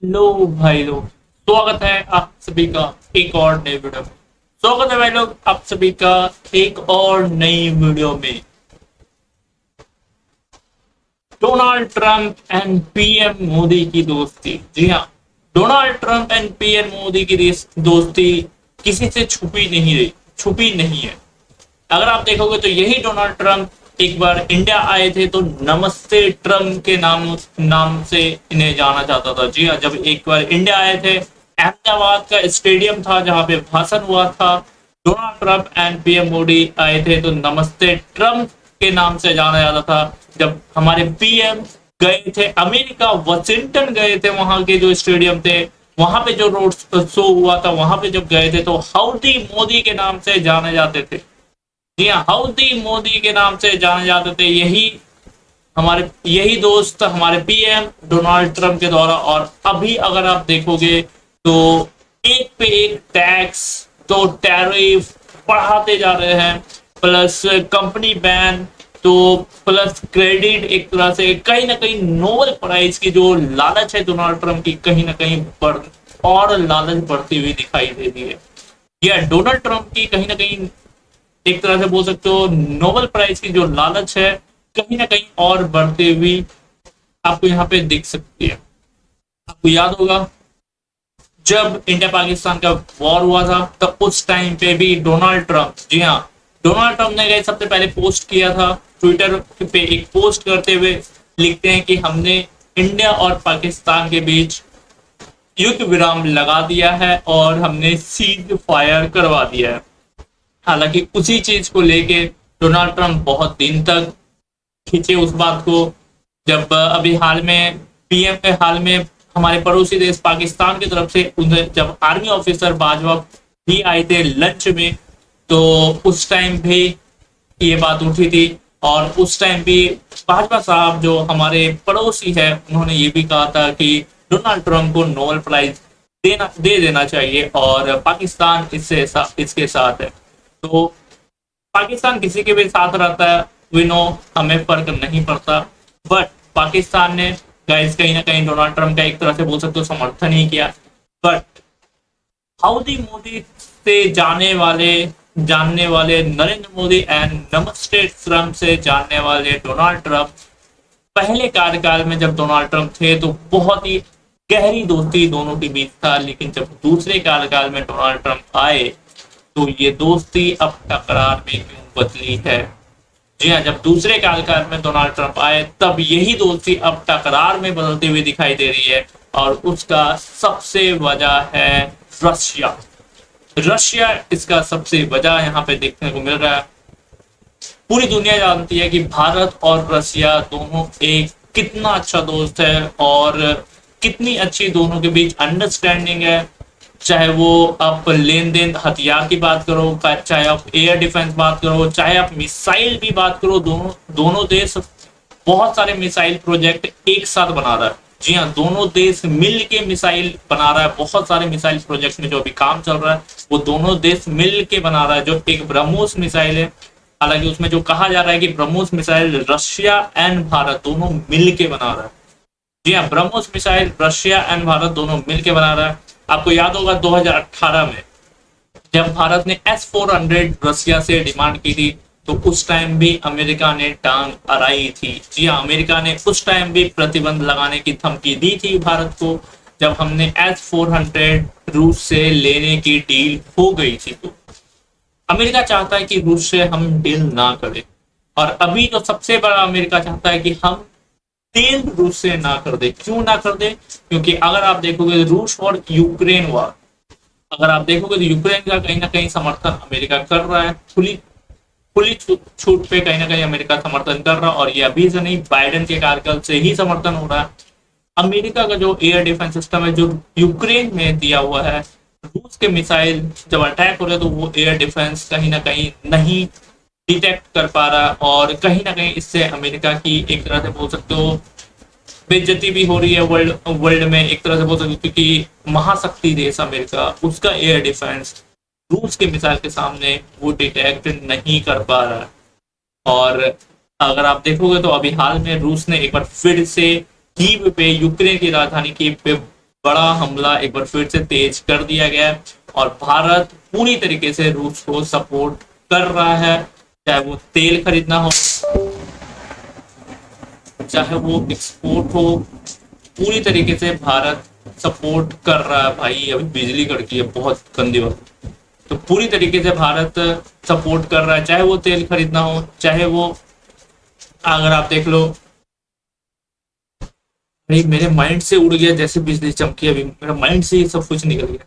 Hello भाई लोग, स्वागत है आप सभी का एक और नई वीडियो में। स्वागत है भाई लोग आप सभी का एक और नई वीडियो में। Donald Trump and PM Modi की दोस्ती। जी हाँ, Donald Trump and PM Modi की दोस्ती किसी से छुपी नहीं है। अगर आप देखोगे तो यही डोनाल्ड ट्रंप एक बार इंडिया आए थे तो नमस्ते ट्रंप के नाम से इन्हें जाना जाता था। जी हाँ, जब एक बार इंडिया आए थे, अहमदाबाद का स्टेडियम था जहां पे भाषण हुआ था। Donald Trump and PM Modi आए थे तो नमस्ते ट्रंप के नाम से जाना जाता था। जब हमारे पीएम गए थे अमेरिका, वॉशिंगटन गए थे, वहां के जो स्टेडियम थे, वहां पे जो रोड शो हुआ था, वहां पे जब गए थे तो हाउडी मोदी के नाम से जाने जाते थे। जी हाँ, हाउडी मोदी के नाम से जाने जाते थे। यही दोस्त हमारे पीएम डोनाल्ड ट्रंप के द्वारा। और अभी अगर आप देखोगे तो एक पे एक टैक्स, तो टैरिफ बढ़ाते जा रहे हैं, प्लस कंपनी बैन, तो प्लस क्रेडिट, एक तरह से कहीं ना कहीं नोबेल प्राइज की जो लालच है डोनाल्ड ट्रंप की, कहीं ना कहीं बढ़ और लालच बढ़ती हुई दिखाई दे रही है। यह डोनाल्ड ट्रंप की कहीं ना कहीं एक तरह से बोल सकते हो नोबेल प्राइज की जो लालच है, कहीं ना कहीं और बढ़ती हुई आपको यहाँ पे दिख सकती है। आपको याद होगा जब इंडिया पाकिस्तान का वॉर हुआ था, तब उस टाइम पे भी डोनाल्ड ट्रंप, जी हाँ, डोनाल्ड ट्रंप ने गए सबसे पहले पोस्ट किया था ट्विटर पे। एक पोस्ट करते हुए लिखते हैं कि हमने इंडिया और पाकिस्तान के बीच युद्ध विराम लगा दिया है और हमने सीज फायर करवा दिया है। हालांकि उसी चीज को लेके डोनाल्ड ट्रंप बहुत दिन तक खींचे उस बात को। जब अभी हाल में पीएम हाल में हमारे पड़ोसी देश पाकिस्तान की तरफ से उन्हें जब आर्मी ऑफिसर बाजवा भी आए थे लंच में, तो उस टाइम भी ये बात उठी थी। और उस टाइम भी बाजवा साहब जो हमारे पड़ोसी है, उन्होंने ये भी कहा था कि डोनाल्ड ट्रंप को नोबेल प्राइज दे देना चाहिए और पाकिस्तान इसके साथ है। तो पाकिस्तान किसी के भी साथ रहता है, वी नो, हमें फर्क नहीं पड़ता। बट पाकिस्तान ने गाइस कहीं ना कहीं डोनाल्ड ट्रंप का एक तरह से बोल सकते हो समर्थन ही किया। बट हाउडी मोदी से जानने वाले नरेंद्र मोदी एंड नमस्ते ट्रंप से जानने वाले डोनाल्ड ट्रंप, पहले कार्यकाल में जब डोनाल्ड ट्रंप थे तो बहुत ही गहरी दोस्ती दोनों के बीच था। लेकिन जब दूसरे कार्यकाल में डोनाल्ड ट्रंप आए तो ये दोस्ती अब टकरार में क्यों बदली है। जी हाँ, जब दूसरे कार्यकाल में डोनाल्ड ट्रंप आए तब यही दोस्ती अब टकरार में बदलती हुई दिखाई दे रही है। और उसका सबसे वजह है रशिया। रशिया इसका सबसे वजह यहाँ पे देखने को मिल रहा है। पूरी दुनिया जानती है कि भारत और रशिया दोनों एक कितना अच्छा दोस्त है और कितनी अच्छी दोनों के बीच अंडरस्टैंडिंग है। चाहे वो आप लेन देन हथियार की बात करो, चाहे आप एयर डिफेंस बात करो, चाहे आप मिसाइल की बात करो, दोनों दोनों देश बहुत सारे मिसाइल प्रोजेक्ट एक साथ बना रहा है। जी हाँ, दोनों देश मिल के मिसाइल बना रहा है। बहुत सारे मिसाइल प्रोजेक्ट में जो अभी काम चल रहा है वो दोनों देश मिल के बना रहा है। जो एक ब्रह्मोस मिसाइल है, हालांकि उसमें जो कहा जा रहा है कि BrahMos missile Russia and Bharat दोनों मिल के बना रहा है। जी हाँ, BrahMos missile Russia and Bharat दोनों मिलकर बना रहा है। आपको याद होगा 2018 में जब भारत ने S-400 रशिया से डिमांड की थी, तो उस टाइम भी अमेरिका ने टांग अड़ाई थी। जी हाँ, अमेरिका ने उस टाइम भी प्रतिबंध लगाने की धमकी दी थी भारत को, जब हमने S-400 रूस से लेने की डील हो गई थी। तो अमेरिका चाहता है कि रूस से हम डील ना करें। और अभी तो सबसे बड़ा अमेरिका चाहता है कि हम तेल रूस से ना कर दे। क्यों ना कर दे? क्योंकि अगर आप देखोगे रूस और यूक्रेन वार, अगर आप देखोगे तो यूक्रेन का कहीं ना कहीं समर्थन अमेरिका कर रहा है। खुली खुली छूट पे कहीं ना कहीं अमेरिका समर्थन कर रहा है। और ये अभी से नहीं, बाइडेन के कार्यकाल से ही समर्थन हो रहा है। अमेरिका का जो एयर डिफेंस सिस्टम है जो यूक्रेन में दिया हुआ है, रूस के मिसाइल जब अटैक हो रहे तो वो एयर डिफेंस कहीं ना कहीं नहीं डिटेक्ट कर पा रहा। और कहीं ना कहीं इससे अमेरिका की एक तरह से बोल सकते हो बेइज्जती भी हो रही है वर्ल्ड में, एक तरह से बोल सकते हो, क्योंकि महाशक्ति देश अमेरिका, उसका एयर डिफेंस रूस के मिसाइल के सामने वो डिटेक्ट नहीं कर पा रहा है। और अगर आप देखोगे तो अभी हाल में रूस ने एक बार फिर से कीव पे, यूक्रेन की राजधानी कीव पे बड़ा हमला एक बार फिर से तेज कर दिया गया है और भारत पूरी तरीके से रूस को सपोर्ट कर रहा है, चाहे वो तेल खरीदना हो, चाहे वो एक्सपोर्ट हो, पूरी तरीके से भारत सपोर्ट कर रहा है। भाई अभी बिजली कड़की है बहुत गंदी बात। तो पूरी तरीके से भारत सपोर्ट कर रहा है, चाहे वो तेल खरीदना हो, चाहे वो, अगर आप देख लो, भाई मेरे माइंड से उड़ गया जैसे बिजली चमकी, अभी मेरे माइंड से ही सब कुछ निकल गया।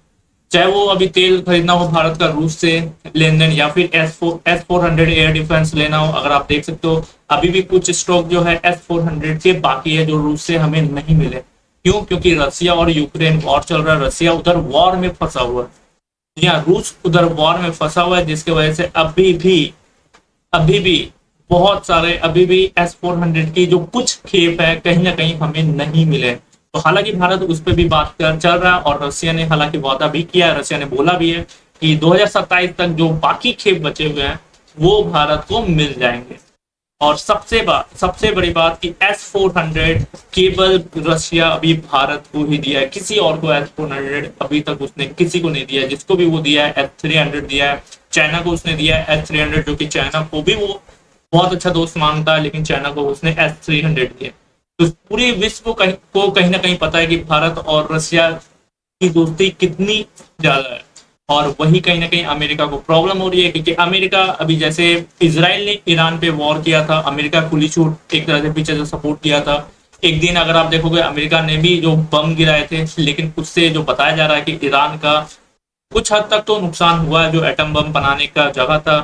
चाहे वो अभी तेल खरीदना हो भारत का रूस से लेन देन, या फिर S-400 एयर डिफेंस लेना हो, अगर आप देख सकते हो अभी भी कुछ स्टॉक जो है S-400 के बाकी है जो रूस से हमें नहीं मिले। क्यों? क्योंकि रसिया और यूक्रेन वॉर चल रहा है, रसिया उधर वॉर में फंसा हुआ है, जी हाँ, रूस उधर वॉर में फंसा हुआ है, जिसकी वजह से अभी भी बहुत सारे अभी भी S-400 की जो कुछ खेप है कहीं ना कहीं हमें नहीं मिले। तो हालांकि भारत उस पर भी बात कर चल रहा है और रशिया ने हालांकि वादा भी किया है, रशिया ने बोला भी है कि 2027 तक जो बाकी खेप बचे हुए हैं वो भारत को मिल जाएंगे। और सबसे बड़ी बात कि S-400 केवल रशिया अभी भारत को ही दिया है, किसी और को S-400 अभी तक उसने किसी को नहीं दिया है। जिसको भी वो दिया है S-300 दिया है, चाइना को उसने दिया है S-300, जो कि चाइना को भी वो बहुत अच्छा दोस्त मानता है, लेकिन चाइना को उसने S-300 दिया। तो पूरे विश्व को कहीं ना कहीं पता है कि भारत और रशिया की दोस्ती कितनी ज्यादा है। और वही कहीं ना कहीं अमेरिका को प्रॉब्लम हो रही है, क्योंकि अमेरिका अभी जैसे इसराइल ने ईरान पे वॉर किया था, अमेरिका खुली छूट एक तरह से पीछे से सपोर्ट किया था। एक दिन अगर आप देखोगे अमेरिका ने भी जो बम गिराए थे, लेकिन उससे जो बताया जा रहा है कि ईरान का कुछ हद तक तो नुकसान हुआ है, जो एटम बम बनाने का जगह था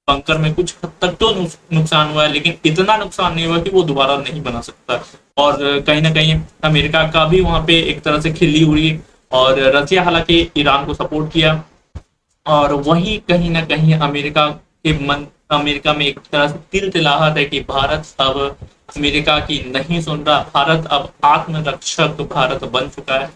बंकर में, कुछ हद तक तो नुकसान हुआ है, लेकिन इतना नुकसान नहीं हुआ कि वो दोबारा नहीं बना सकता। और कहीं ना कहीं अमेरिका का भी वहां पे एक तरह से खिल्ली उड़ी, और रसिया हालांकि ईरान को सपोर्ट किया। और वही कहीं ना कहीं अमेरिका में एक तरह से तिलतिलाहट है कि भारत अब अमेरिका की नहीं सुन रहा, भारत अब आत्मरक्षक भारत बन चुका है,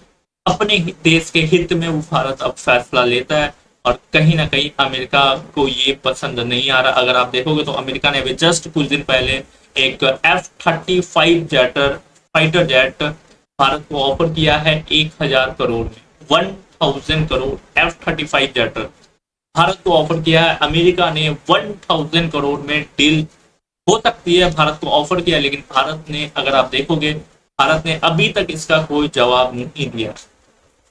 अपने देश के हित में वो भारत अब फैसला लेता है। और कहीं ना कहीं अमेरिका को ये पसंद नहीं आ रहा। अगर आप देखोगे तो अमेरिका ने अभी जस्ट कुछ दिन पहले एक F-35 फाइटर जेट भारत को ऑफर किया है 1,000 करोड़ में, 1,000 करोड़ F-35 जेट भारत को ऑफर किया है। अमेरिका ने 1,000 करोड़ में डील हो सकती है भारत को ऑफर किया, लेकिन भारत ने, अगर आप देखोगे, भारत ने अभी तक इसका कोई जवाब नहीं दिया।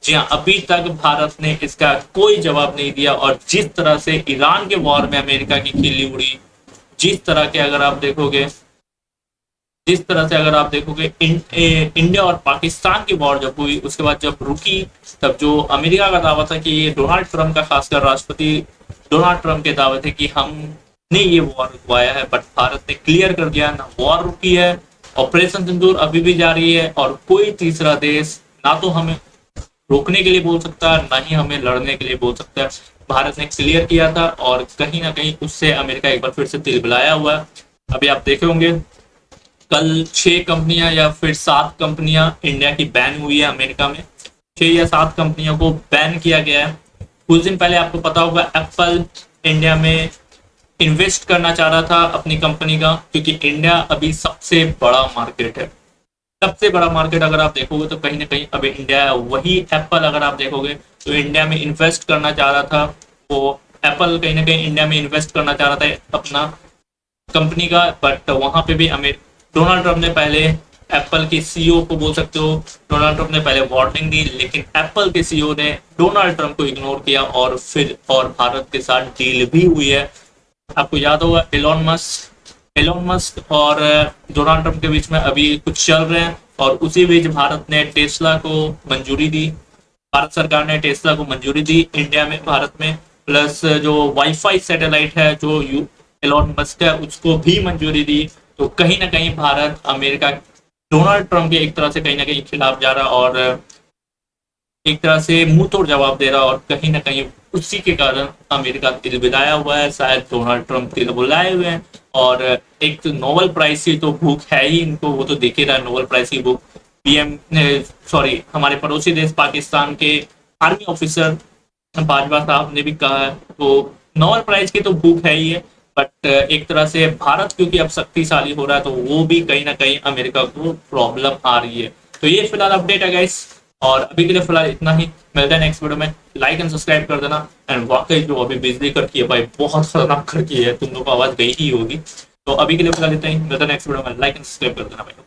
जी हाँ, अभी तक भारत ने इसका कोई जवाब नहीं दिया। और जिस तरह से ईरान के वॉर में अमेरिका की खिल्ली उड़ी, जिस तरह के अगर आप देखोगे जिस तरह से अगर आप देखोगे इंडिया और पाकिस्तान की वॉर जब हुई, उसके बाद जब रुकी, तब जो अमेरिका का दावा था कि ये डोनाल्ड ट्रंप का, खासकर राष्ट्रपति डोनाल्ड ट्रंप के दावे थे कि हमने ये वॉर रुकवाया है, बट भारत ने क्लियर कर दिया ना वॉर रुकी है, ऑपरेशन सिंदूर अभी भी जारी है, और कोई तीसरा देश ना तो हमें रोकने के लिए बोल सकता है, ना ही हमें लड़ने के लिए बोल सकता है। भारत ने क्लियर किया था और कहीं ना कहीं उससे अमेरिका एक बार फिर से तिलमिलाया हुआ है। अभी आप देखे होंगे कल 6 कंपनियां या फिर 7 कंपनियां इंडिया की बैन हुई है अमेरिका में, 6 या 7 कंपनियों को बैन किया गया है। कुछ दिन पहले आपको पता होगा एप्पल इंडिया में इन्वेस्ट करना चाह रहा था अपनी कंपनी का, क्योंकि इंडिया अभी सबसे बड़ा मार्केट है। सबसे बड़ा मार्केट अगर आप देखोगे तो कहीं ना कहीं अब इंडिया है। वही एप्पल अगर आप देखोगे तो इंडिया में इन्वेस्ट करना चाह रहा था, वो एप्पल कहीं ना कहीं इंडिया में इन्वेस्ट करना चाह रहा था अपना कंपनी का, बट वहां पे भी डोनाल्ड ट्रंप ने पहले, एप्पल के सीईओ को बोल सकते हो, डोनाल्ड ट्रंप ने पहले वार्निंग दी, लेकिन एप्पल के सीईओ ने डोनाल्ड ट्रंप को इग्नोर किया और फिर भारत के साथ डील भी हुई है। आपको याद होगा एलोन मस्क और डोनाल्ड ट्रंप के बीच में अभी कुछ चल रहे हैं, और उसी बीच भारत ने टेस्ला को मंजूरी दी, भारत सरकार ने टेस्ला को मंजूरी दी इंडिया में, भारत में। प्लस जो वाईफाई सैटेलाइट है जो एलोन मस्क है उसको भी मंजूरी दी। तो कहीं ना कहीं भारत अमेरिका डोनाल्ड ट्रंप के एक तरह से कहीं ना कहीं खिलाफ जा रहा, और एक तरह से मुंह तोड़ जवाब दे रहा, और कहीं ना कहीं उसी के कारण अमेरिका तिल बिलाया हुआ है, शायद डोनाल्ड ट्रंप तिल बुलाए हुए हैं। और एक नोबेल प्राइज की तो भूख है ही इनको, वो तो देख ही रहा है नोबेल प्राइज की भूख। पीएम सॉरी हमारे पड़ोसी देश पाकिस्तान के आर्मी ऑफिसर बाजवा साहब ने भी कहा है, तो नोबेल प्राइज की तो भूख है ही है। बट एक तरह से भारत क्योंकि अब शक्तिशाली हो रहा है, तो वो भी कहीं ना कहीं अमेरिका को प्रॉब्लम आ रही है। तो ये फिलहाल अपडेट है गाइस। और अभी के लिए फिलहाल इतना ही, मिलते हैं नेक्स्ट वीडियो में। लाइक एंड सब्सक्राइब कर देना। एंड वाकई जो अभी बिजली कड़की है भाई, बहुत खतरनाक कड़की है, तुम लोग को आवाज गई ही होगी। तो अभी के लिए फिलहाल इतना ही, मिलते हैं नेक्स्ट वीडियो में। लाइक एंड सब्सक्राइब कर देना भाई।